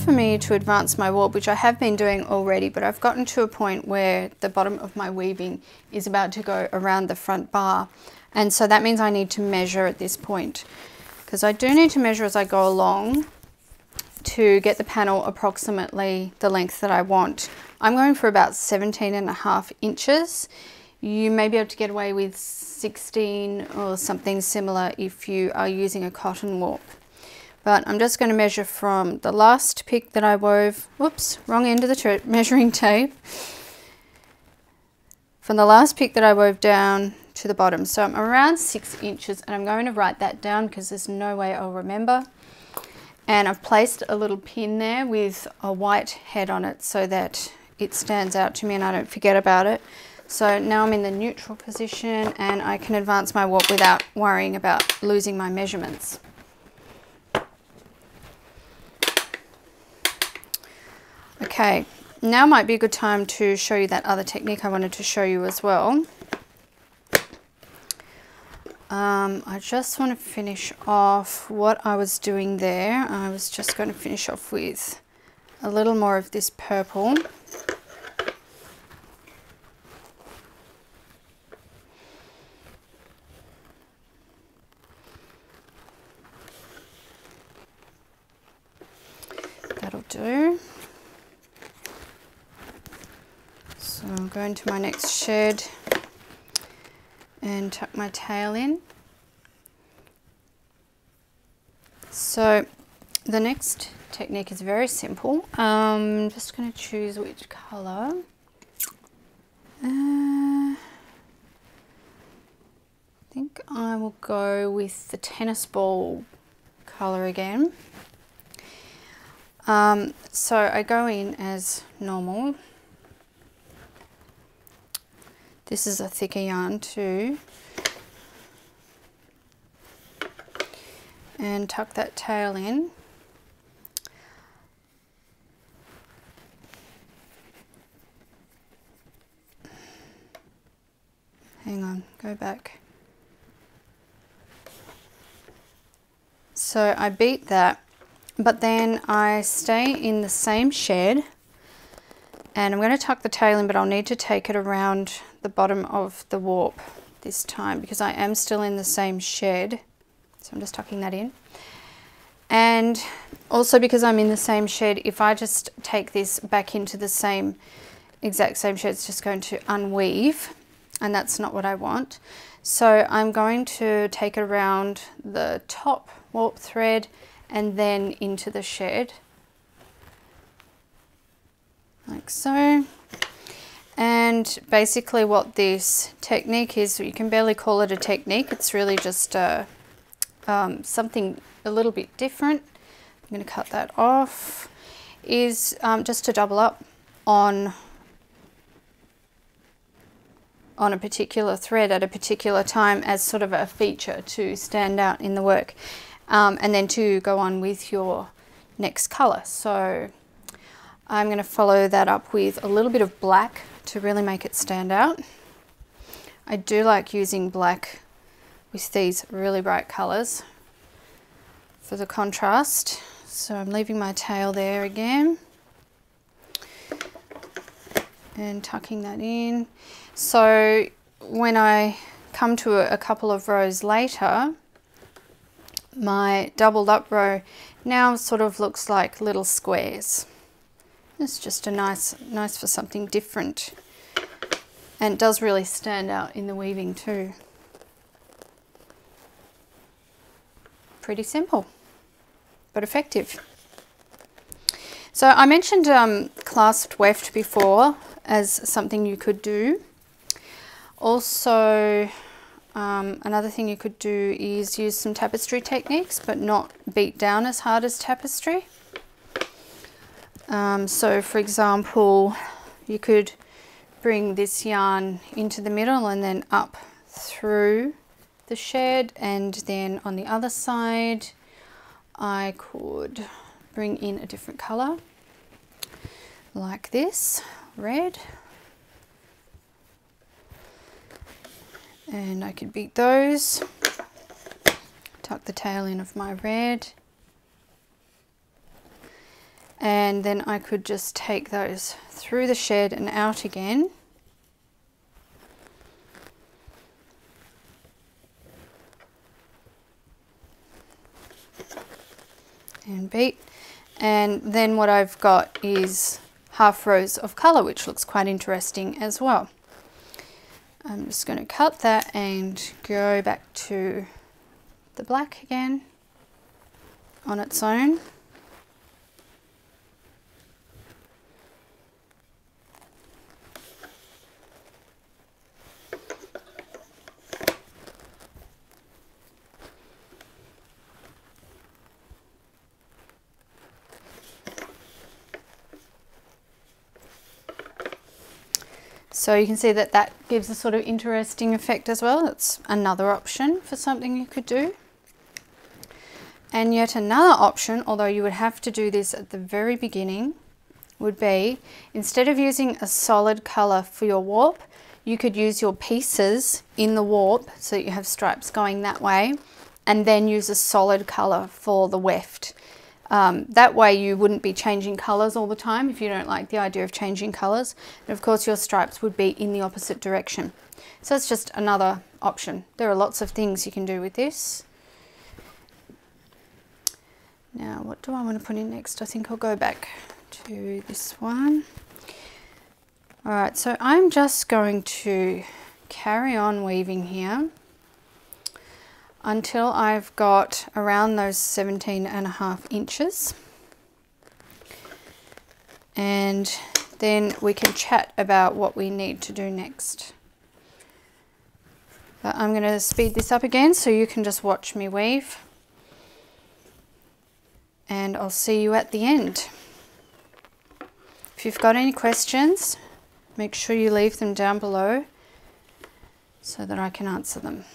for me to advance my warp, which I have been doing already, but I've gotten to a point where the bottom of my weaving is about to go around the front bar. And so that means I need to measure at this point, because I do need to measure as I go along to get the panel approximately the length that I want. I'm going for about 17.5 inches. You may be able to get away with 16 or something similar if you are using a cotton warp. But I'm just going to measure from the last pick that I wove, whoops, wrong end of the measuring tape, from the last pick that I wove down to the bottom. So I'm around 6 inches, and I'm going to write that down because there's no way I'll remember. And I've placed a little pin there with a white head on it so that it stands out to me and I don't forget about it. So now I'm in the neutral position and I can advance my warp without worrying about losing my measurements. Okay, now might be a good time to show you that other technique I wanted to show you as well. I just want to finish off what I was doing there. I was just going to finish off with a little more of this purple. That'll do. So I'll go into my next shed and tuck my tail in. So the next technique is very simple. I'm just going to choose which colour. I think I will go with the tennis ball colour again. So I go in as normal. This is a thicker yarn too. And tuck that tail in. Hang on, go back. So I beat that, but then I stay in the same shed and I'm going to tuck the tail in, but I'll need to take it around the bottom of the warp this time because I am still in the same shed. So I'm just tucking that in. And also because I'm in the same shed, if I just take this back into the exact same shed, it's just going to unweave, and that's not what I want. So I'm going to take it around the top warp thread and then into the shed, like so. And basically what this technique is, you can barely call it a technique, it's really just something a little bit different. I'm going to cut that off, is just to double up on a particular thread at a particular time as sort of a feature to stand out in the work, and then to go on with your next colour. So I'm going to follow that up with a little bit of black to really make it stand out. I do like using black with these really bright colours for the contrast. So I'm leaving my tail there again and tucking that in. So when I come to a couple of rows later, my doubled up row now sort of looks like little squares. It's just a nice for something different, and does really stand out in the weaving too. Pretty simple, but effective. So I mentioned clasped weft before as something you could do. Also, another thing you could do is use some tapestry techniques, but not beat down as hard as tapestry. So for example, you could bring this yarn into the middle and then up through the shed, and then on the other side I could bring in a different colour like this, red, and I could beat those, tuck the tail in of my red, and then I could just take those through the shed and out again. And beat, and then what I've got is half rows of colour, which looks quite interesting as well. I'm just going to cut that and go back to the black again on its own. So you can see that that gives a sort of interesting effect as well. It's another option for something you could do. And yet another option, although you would have to do this at the very beginning, would be instead of using a solid colour for your warp, you could use your pieces in the warp so that you have stripes going that way, and then use a solid colour for the weft. That way you wouldn't be changing colours all the time if you don't like the idea of changing colours. And of course your stripes would be in the opposite direction. So it's just another option. There are lots of things you can do with this. Now what do I want to put in next? I think I'll go back to this one. Alright, so I'm just going to carry on weaving here until I've got around those 17.5 inches, and then we can chat about what we need to do next. But I'm going to speed this up again so you can just watch me weave, and I'll see you at the end. If you've got any questions, make sure you leave them down below so that I can answer them.